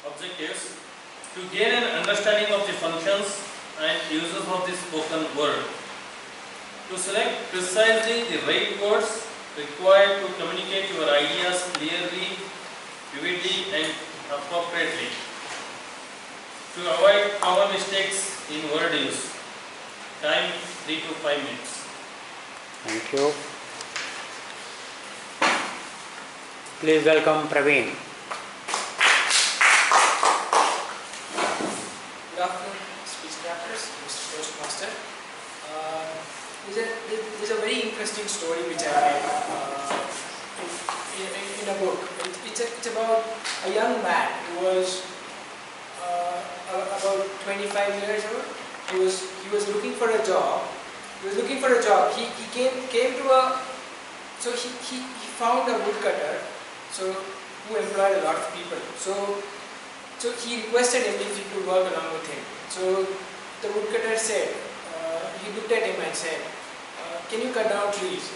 objectives to gain an understanding of the functions and uses of the spoken word, to select precisely the right words required to communicate your ideas clearly, vividly and appropriately, to avoid common mistakes in word use. Time 3 to 5 minutes. Thank you. Please welcome Praveen. Good afternoon, speech adapters, Mr. Toastmaster. There's a very interesting story which I read in a book. It's about a young man who was about 25 years old. He was looking for a job. He came to a, so he found a woodcutter, so who employed a lot of people. So he requested him if he could work along with him. So the woodcutter said, he looked at him and said, "Can you cut down trees?"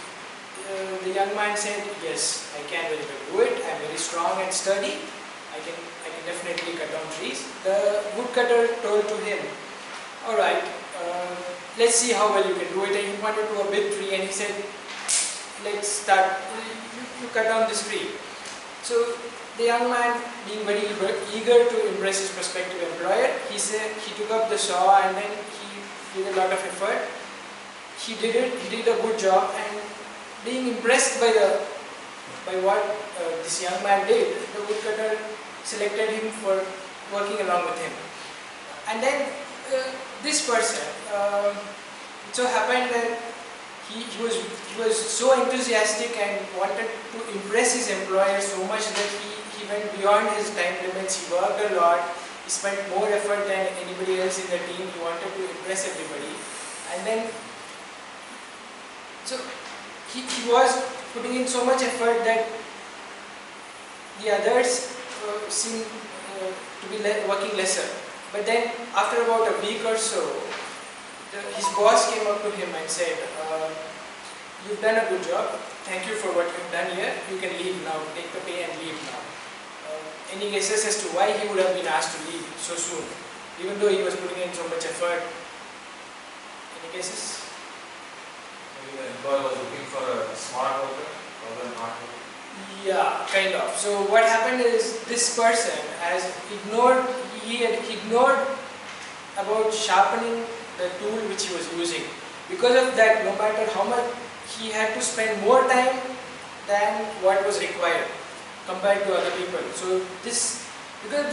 The young man said, "Yes, I can very well do it. I'm very strong and sturdy. I can definitely cut down trees." The woodcutter told to him, "All right, let's see how well you can do it." And he pointed to a big tree and he said, "Let's start. You cut down this tree." So the young man, being very eager to impress his prospective employer, he took up the saw and then he did a lot of effort. He did it. He did a good job, and being impressed by what this young man did, the woodcutter selected him for working along with him. And then this person, it so happened that he was so enthusiastic and wanted to impress his employer so much that he went beyond his time limits. He worked a lot. He spent more effort than anybody else in the team. He wanted to impress everybody. And then, so he was putting in so much effort that the others seemed to be working lesser. But then after about a week or so, his boss came up to him and said, "You've done a good job. Thank you for what you've done here. You can leave now. Take the pay and leave now." Any guesses as to why he would have been asked to leave so soon, even though he was putting in so much effort? Any guesses? Maybe the employer was looking for a smart worker rather than hard worker. Yeah, kind of. So what happened is this person has ignored, he had ignored about sharpening the tool which he was using. Because of that, no matter how much, he had to spend more time than what was required compared to other people. So because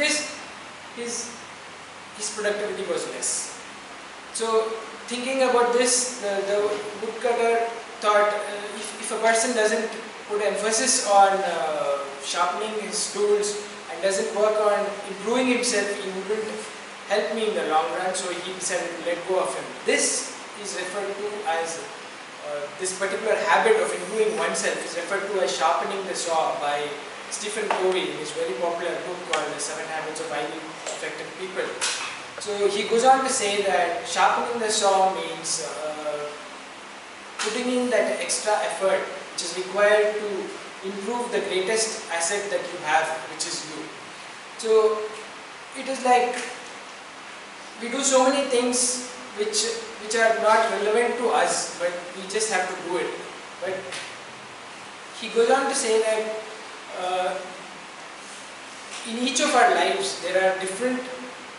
his productivity was less. So thinking about this, the woodcutter thought, if a person doesn't put emphasis on sharpening his tools and doesn't work on improving himself, he wouldn't help me in the long run, so he decided to let go of him. This is referred to as, this particular habit of improving oneself is referred to as sharpening the saw by Stephen Covey in his very popular book called The 7 Habits of Highly Effective People. So he goes on to say that sharpening the saw means putting in that extra effort which is required to improve the greatest asset that you have, which is you. So it is like we do so many things which are not relevant to us, but we just have to do it. But he goes on to say that in each of our lives there are different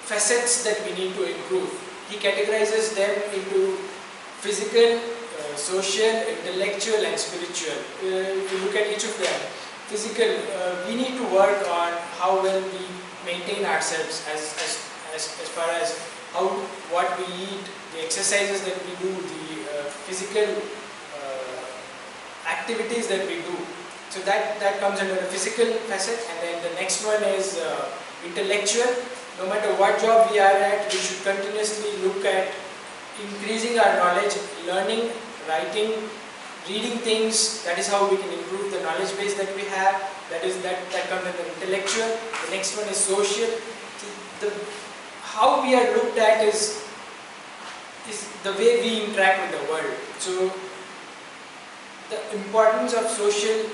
facets that we need to improve. He categorizes them into physical, social, intellectual and spiritual. If you look at each of them, physical, we need to work on how well we maintain ourselves as far as what we eat, the exercises that we do, the physical activities that we do. So that comes under the physical facet, and then the next one is intellectual. No matter what job we are at, we should continuously look at increasing our knowledge, learning, writing, reading things. That is how we can improve the knowledge base that we have. That comes under intellectual. The next one is social. How we are looked at is the way we interact with the world. So the importance of social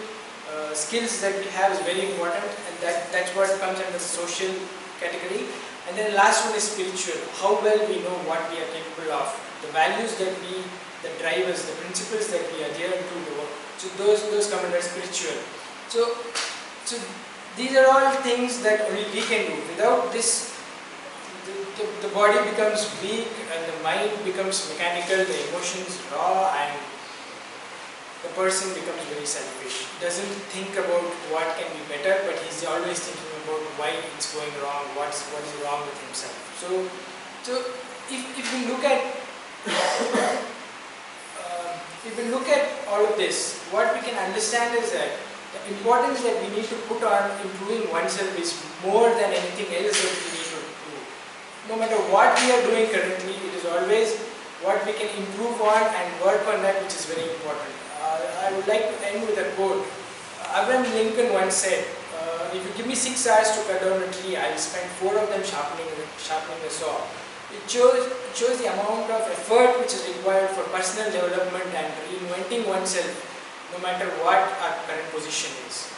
skills that we have is very important, and that's what comes under social category. And then the last one is spiritual. How well we know what we are capable of, the values that drive us, the principles that we adhere to. So those come under spiritual. So these are all things that only we can do. Without this, the body becomes weak and the mind becomes mechanical, the emotions raw, and the person becomes very selfish. Doesn't think about what can be better, but he's always thinking about why it's going wrong, what is wrong with himself. So if we look at all of this, what we can understand is that the importance that we need to put on improving oneself is more than anything else that we need to do. No matter what we are doing currently, it is always what we can improve on and work on that which is very important. I would like to end with a quote. Abraham Lincoln once said, if you give me 6 hours to cut down a tree, I will spend 4 of them sharpening the saw. It shows the amount of effort which is required for personal development and reinventing oneself, no matter what our current position is.